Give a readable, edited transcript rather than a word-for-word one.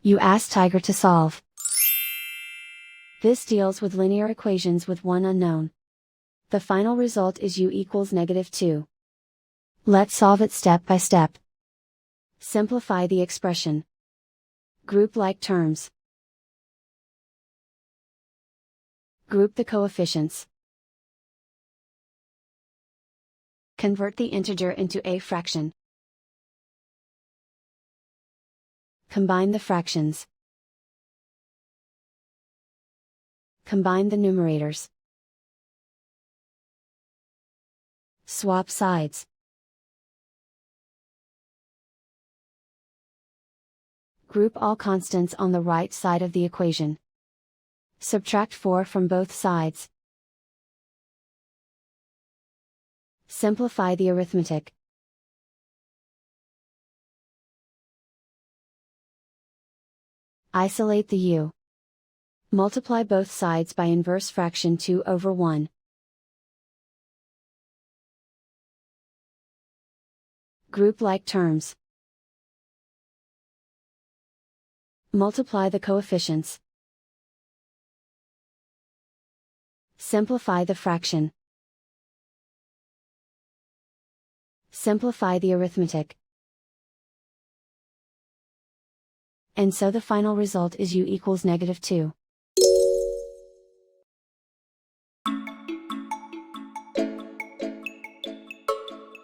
You ask Tiger to solve. This deals with linear equations with one unknown. The final result is u equals -2. Let's solve it step by step. Simplify the expression. Group like terms. Group the coefficients. Convert the integer into a fraction. Combine the fractions. Combine the numerators. Swap sides. Group all constants on the right side of the equation. Subtract 4 from both sides. Simplify the arithmetic. Isolate the u. Multiply both sides by inverse fraction 2/1. Group like terms. Multiply the coefficients. Simplify the fraction. Simplify the arithmetic. And so the final result is u equals -2.